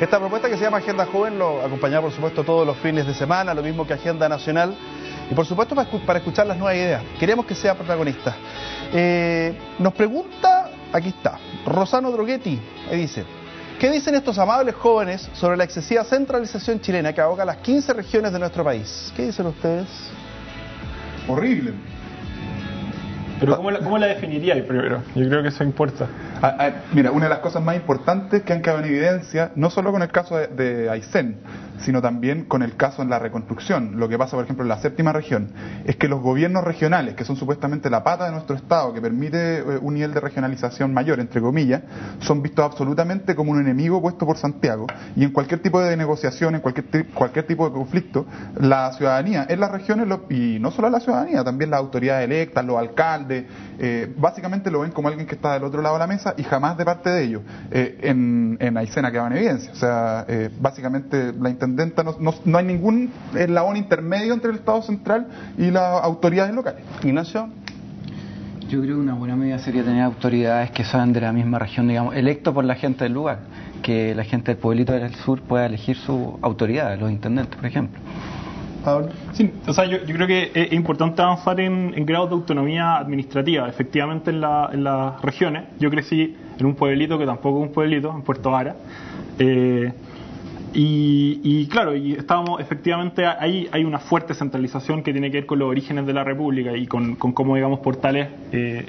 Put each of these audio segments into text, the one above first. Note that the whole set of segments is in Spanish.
Esta propuesta que se llama Agenda Joven lo acompaña, por supuesto, todos los fines de semana, lo mismo que Agenda Nacional, y por supuesto para escuchar las nuevas ideas. Queremos que sea protagonista. Nos pregunta, aquí está, Rosano Droghetti, ahí dice: ¿qué dicen estos amables jóvenes sobre la excesiva centralización chilena que aboca a las 15 regiones de nuestro país? ¿Qué dicen ustedes? Horrible. Pero ¿cómo la definiría primero? Yo creo que eso importa. Mira, una de las cosas más importantes que han quedado en evidencia, no solo con el caso de Aysén, sino también con el caso en la reconstrucción, lo que pasa por ejemplo en la séptima región, es que los gobiernos regionales, que son supuestamente la pata de nuestro Estado, que permite un nivel de regionalización mayor, entre comillas, son vistos absolutamente como un enemigo puesto por Santiago, y en cualquier tipo de negociación, en cualquier tipo de conflicto, la ciudadanía en las regiones, y no solo la ciudadanía, también las autoridades electas, los alcaldes, básicamente lo ven como alguien que está del otro lado de la mesa, y jamás de parte de ellos. En Aysén quedaba en evidencia, o sea, básicamente la intendenta no hay ningún eslabón intermedio entre el Estado central y las autoridades locales. Ignacio. Yo creo que una buena medida sería tener autoridades que sean de la misma región, digamos, electos por la gente del lugar, que la gente del pueblito del sur pueda elegir su autoridad, los intendentes, por ejemplo. Sí, o sea, yo creo que es importante avanzar en grados de autonomía administrativa. Efectivamente, en las regiones, yo crecí en un pueblito que tampoco es un pueblito, en Puerto Vara, y claro, y estábamos, efectivamente, ahí hay una fuerte centralización que tiene que ver con los orígenes de la República y con cómo, digamos, Portales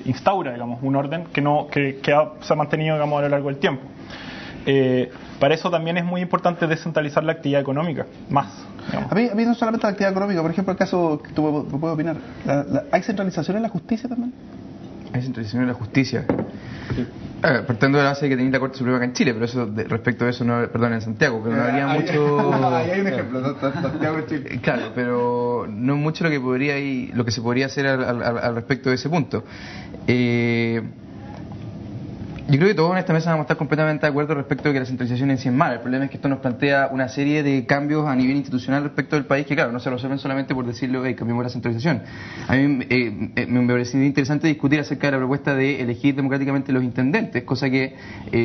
instaura, digamos, un orden que se ha mantenido, digamos, a lo largo del tiempo. Para eso también es muy importante descentralizar la actividad económica, más. A mí no solamente la actividad económica, por ejemplo, el caso que tú puedes opinar, ¿hay centralización en la justicia también? Hay centralización en la justicia. Sí. Partiendo de la base que tenía la Corte Suprema acá en Chile, pero eso respecto a eso, en Santiago, pero no habría mucho... Ahí hay un ejemplo, Santiago de Chile. Claro, pero no mucho lo que se podría hacer al respecto de ese punto. Yo creo que todos en esta mesa vamos a estar completamente de acuerdo respecto de que la centralización en sí es mala. El problema es que esto nos plantea una serie de cambios a nivel institucional respecto del país que, claro, no se resuelven solamente por decirlo, cambiemos la centralización. A mí me pareció interesante discutir acerca de la propuesta de elegir democráticamente los intendentes, cosa que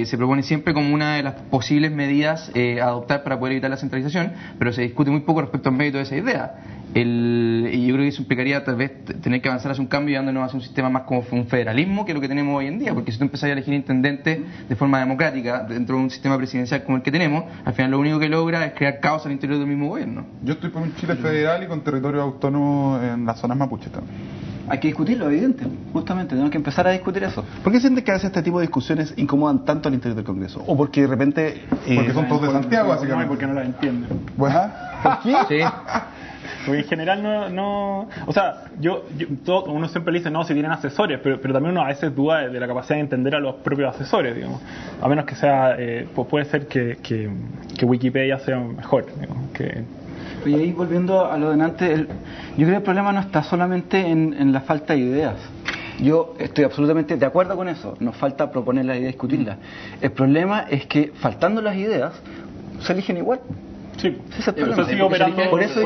se propone siempre como una de las posibles medidas a adoptar para poder evitar la centralización, pero se discute muy poco respecto al mérito de esa idea. Y yo creo que eso implicaría tal vez tener que avanzar hacia un cambio y dándonos hacia un sistema más como un federalismo, que es lo que tenemos hoy en día, porque si tú empezás a elegir intendentes de forma democrática dentro de un sistema presidencial como el que tenemos, al final lo único que logra es crear caos al interior del mismo gobierno. Yo estoy por un Chile federal y con territorio autónomo en las zonas mapuches también. Hay que discutirlo, evidente, justamente, tenemos que empezar a discutir eso. ¿Por qué sientes que a veces este tipo de discusiones incomodan tanto al interior del Congreso? ¿O porque de repente... porque son todos de Santiago, básicamente. Porque no las entienden. ¿Bueno? ¿Por qué? Sí. Porque en general no... O sea, uno siempre le dice, no, si tienen asesores, pero también uno a veces duda de la capacidad de entender a los propios asesores, digamos. A menos que sea... pues puede ser que Wikipedia sea mejor, digamos, Y ahí, volviendo a lo de antes, yo creo que el problema no está solamente en la falta de ideas. Yo estoy absolutamente de acuerdo con eso. Nos falta proponer la idea y discutirla. El problema es que, faltando las ideas, se eligen igual. Sí, eso sigue operando. Por eso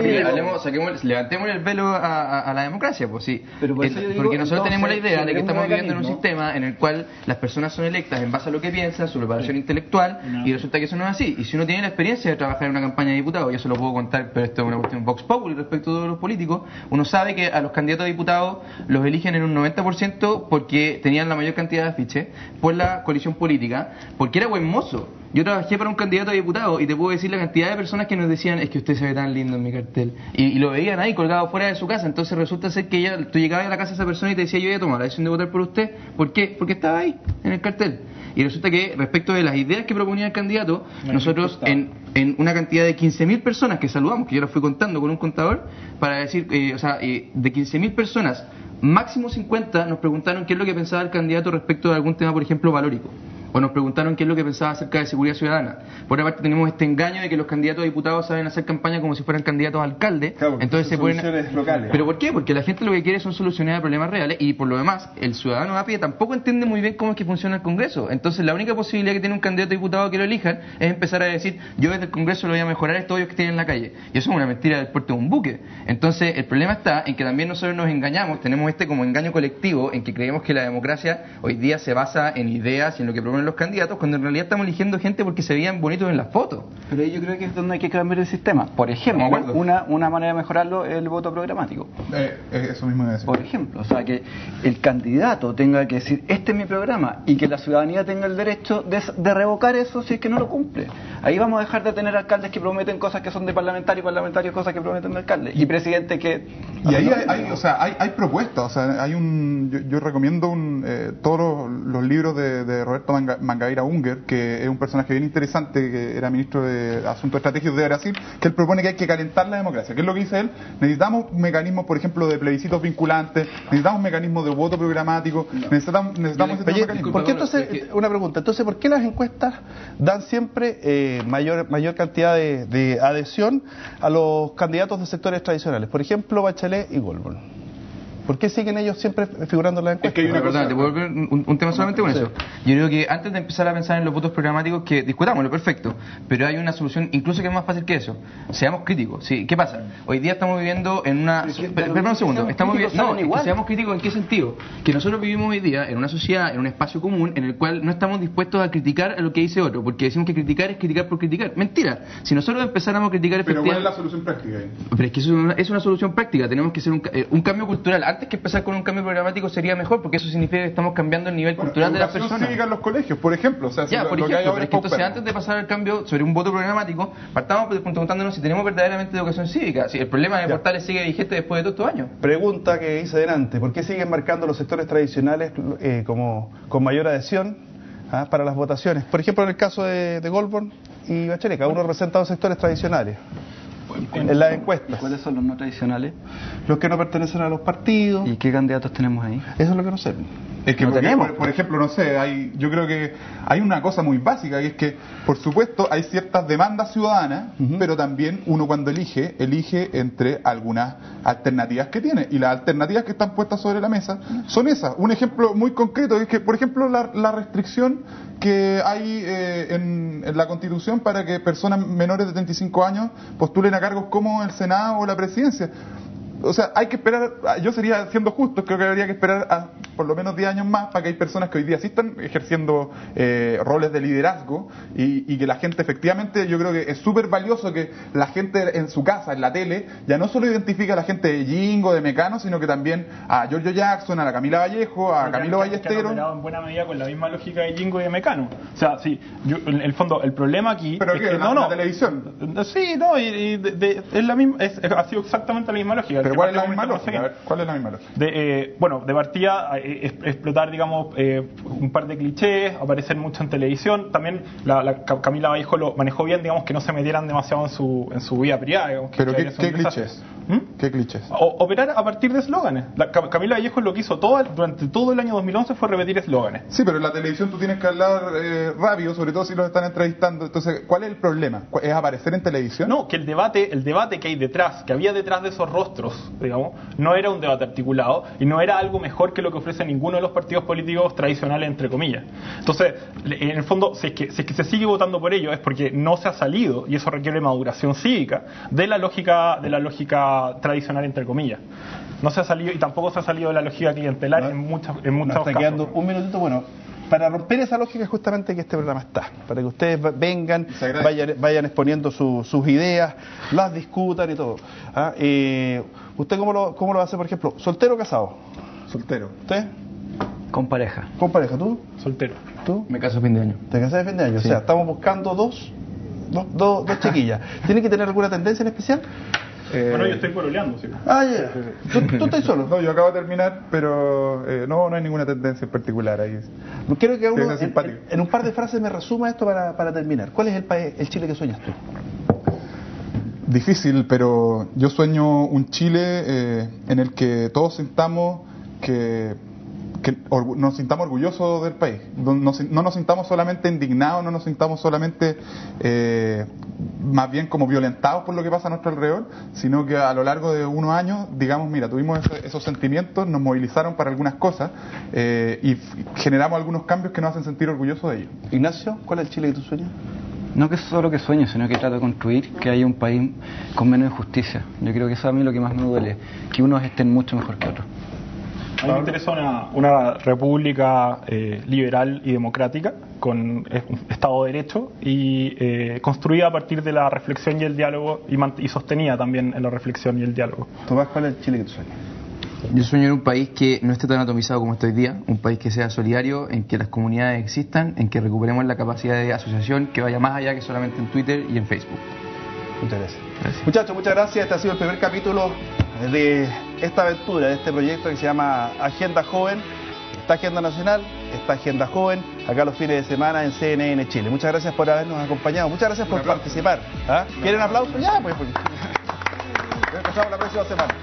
levantemos el velo a la democracia, pues sí. Pero por eso yo digo, porque nosotros tenemos la idea si de que estamos viviendo en un sistema en el cual las personas son electas en base a lo que piensan, su preparación intelectual, y resulta que eso no es así. Y si uno tiene la experiencia de trabajar en una campaña de diputado, yo se lo puedo contar, pero esto es una cuestión vox populi respecto de los políticos, uno sabe que a los candidatos a diputados los eligen en un 90% porque tenían la mayor cantidad de afiches, por la coalición política, porque era buen mozo. Yo trabajé para un candidato a diputado y te puedo decir la cantidad de personas que nos decían, es que usted se ve tan lindo en mi cartel, y lo veían ahí colgado fuera de su casa. Entonces resulta ser que tú llegabas a la casa de esa persona y te decía, yo voy a tomar la decisión de votar por usted. ¿Por qué? Porque estaba ahí, en el cartel. Y resulta que respecto de las ideas que proponía el candidato, nosotros en una cantidad de 15.000 personas que saludamos, que yo las fui contando con un contador, para decir, de 15.000 personas, máximo 50 nos preguntaron qué es lo que pensaba el candidato respecto de algún tema, por ejemplo, valórico. O nos preguntaron qué es lo que pensaba acerca de seguridad ciudadana. Por otra parte, tenemos este engaño de que los candidatos a diputados saben hacer campaña como si fueran candidatos a alcalde. Claro, entonces se ponen locales. ¿Pero por qué? Porque la gente lo que quiere son soluciones a problemas reales, y por lo demás, el ciudadano a pie tampoco entiende muy bien cómo es que funciona el Congreso. Entonces, la única posibilidad que tiene un candidato a diputado que lo elijan es empezar a decir, yo desde el Congreso lo voy a mejorar a estos hoyos que tienen en la calle. Y eso es una mentira del puerto de un buque. Entonces, el problema está en que también nosotros nos engañamos, tenemos como engaño colectivo en que creemos que la democracia hoy día se basa en ideas y en lo que proponen poner los candidatos, cuando en realidad estamos eligiendo gente porque se veían bonitos en las fotos. Pero ahí yo creo que es donde hay que cambiar el sistema. Por ejemplo, una manera de mejorarlo es el voto programático. Eso mismo es. Por ejemplo, o sea, que el candidato tenga que decir, este es mi programa, y que la ciudadanía tenga el derecho de revocar eso si es que no lo cumple. Ahí vamos a dejar de tener alcaldes que prometen cosas que son de parlamentarios cosas que prometen de alcaldes, y presidentes que... Y ahí hay propuestas, o sea, hay yo recomiendo todos los libros de Roberto Mangabeira Unger, que es un personaje bien interesante, que era ministro de Asuntos Estratégicos de Brasil, que él propone que hay que calentar la democracia. ¿Qué es lo que dice él? Necesitamos mecanismos, por ejemplo, de plebiscitos vinculantes, necesitamos mecanismos de voto programático, necesitamos ese tipo de mecanismos. ¿Por qué entonces, una pregunta, entonces, ¿por qué las encuestas dan siempre mayor cantidad de adhesión a los candidatos de sectores tradicionales? Por ejemplo, Bachelet y Goldberg. ¿Por qué siguen ellos siempre figurando en la encuesta? Es que hay una cosa, te puedo volver un tema solamente con eso. Yo creo que antes de empezar a pensar en los votos programáticos, que discutámoslo, perfecto, pero hay una solución incluso que es más fácil que eso. Seamos críticos. ¿Sí? ¿Qué pasa? Hoy día estamos viviendo en una... Espera un segundo. Seamos críticos ¿en qué sentido? Que nosotros vivimos hoy día en una sociedad, en un espacio común, en el cual no estamos dispuestos a criticar a lo que dice otro, porque decimos que criticar es criticar por criticar. Mentira. Si nosotros empezáramos a criticar efectivamente... Pero ¿cuál es la solución práctica ahí? Pero es que eso es una solución práctica. Tenemos que hacer un cambio cultural. Antes que empezar con un cambio programático sería mejor, porque eso significa que estamos cambiando el nivel cultural de las personas. Cívica en los colegios, por ejemplo. O sea, por ejemplo, pero es que entonces antes de pasar al cambio sobre un voto programático, partamos preguntándonos si tenemos verdaderamente educación cívica. Si el problema de Portales sigue vigente después de todos estos años. Pregunta que hice delante, ¿por qué siguen marcando los sectores tradicionales como con mayor adhesión para las votaciones? Por ejemplo, en el caso de Goldberg y Bachelet, cada uno representa dos sectores tradicionales. En las encuestas. ¿Cuáles son los no tradicionales? Los que no pertenecen a los partidos. ¿Y qué candidatos tenemos ahí? Eso es lo que no sé. Es que no tenemos. Por ejemplo, no sé, yo creo que hay una cosa muy básica, que es que, por supuesto, hay ciertas demandas ciudadanas, pero también uno cuando elige entre algunas alternativas que tiene. Y las alternativas que están puestas sobre la mesa son esas. Un ejemplo muy concreto es que, por ejemplo, la restricción que hay en la Constitución para que personas menores de 35 años postulen a cargos como el Senado o la Presidencia. O sea, hay que esperar, yo sería, siendo justo, creo que habría que esperar a por lo menos 10 años más para que hay personas que hoy día sí están ejerciendo roles de liderazgo y que la gente efectivamente, yo creo que es súper valioso que la gente en su casa, en la tele, ya no solo identifique a la gente de Jingo, de Mecano, sino que también a Giorgio Jackson, a la Camila Vallejo, a Camilo Ballesteros. Que han en buena medida con la misma lógica de Jingo y de Mecano. O sea, sí, en el fondo, el problema aquí... ¿Pero es qué? que ¿La televisión? Sí, no, es la misma, ha sido exactamente la misma lógica. ¿Pero cuál es la misma lógica? A ver, ¿cuál es la misma lógica? De partida, explotar, digamos, un par de clichés, aparecer mucho en televisión. También la Camila Vallejo lo manejó bien, digamos, que no se metieran demasiado en su vida privada. Digamos, ¿Pero qué clichés? ¿Qué clichés? Operar a partir de eslóganes. Camila Vallejo lo que hizo durante todo el año 2011 fue repetir eslóganes. Sí, pero en la televisión tú tienes que hablar rápido, sobre todo si los están entrevistando. Entonces, ¿cuál es el problema? ¿Es aparecer en televisión? No, que el debate que hay detrás, que había detrás de esos rostros, digamos, no era un debate articulado y no era algo mejor que lo que ofrece ninguno de los partidos políticos tradicionales, entre comillas. Entonces, en el fondo, si es que se sigue votando por ello es porque no se ha salido, y eso requiere maduración cívica, de la lógica tradicional, entre comillas. No se ha salido, y tampoco se ha salido de la lógica clientelar en muchos casos. Está quedando un minutito, bueno, para romper esa lógica es justamente que este programa está, para que ustedes vengan, vayan exponiendo sus ideas, las discutan y todo. ¿Usted cómo lo hace, por ejemplo? ¿Soltero o casado? Soltero. ¿Usted? Con pareja. ¿Con pareja? ¿Tú? Soltero. ¿Tú? Me caso a fin de año. ¿Te casas de fin de año? Sí. O sea, estamos buscando dos chiquillas. ¿Tiene que tener alguna tendencia en especial? Bueno, yo estoy pololeando, sí. Ya. ¿Tú estás solo? No, yo acabo de terminar, pero no hay ninguna tendencia en particular ahí. Quiero que uno, en un par de frases me resuma esto para terminar. ¿Cuál es el Chile que sueñas tú? Difícil, pero yo sueño un Chile en el que todos sintamos que nos sintamos orgullosos del país, no nos sintamos solamente indignados, no nos sintamos solamente más bien como violentados por lo que pasa a nuestro alrededor, sino que a lo largo de unos años digamos, mira, tuvimos esos sentimientos, nos movilizaron para algunas cosas y generamos algunos cambios que nos hacen sentir orgullosos de ellos. Ignacio, ¿cuál es el Chile que tú sueñas? No que solo que sueño, sino que trato de construir que haya un país con menos injusticia. Yo creo que eso a mí lo que más me duele, que unos estén mucho mejor que otros. A mí me interesa una república liberal y democrática, con un Estado de Derecho y construida a partir de la reflexión y el diálogo y sostenida también en la reflexión y el diálogo. Tomás, ¿cuál es el Chile que tú sueñas? Yo sueño en un país que no esté tan atomizado como está hoy día, un país que sea solidario, en que las comunidades existan, en que recuperemos la capacidad de asociación que vaya más allá que solamente en Twitter y en Facebook. Muchas gracias. Muchachos, muchas gracias. Este ha sido el primer capítulo de esta aventura, de este proyecto que se llama Agenda Joven. Esta Agenda Nacional, esta Agenda Joven, acá los fines de semana en CNN Chile. Muchas gracias por habernos acompañado, muchas gracias por participar. ¿Ah? ¿Quieren aplausos? Ya, pues. Empezamos la próxima semana.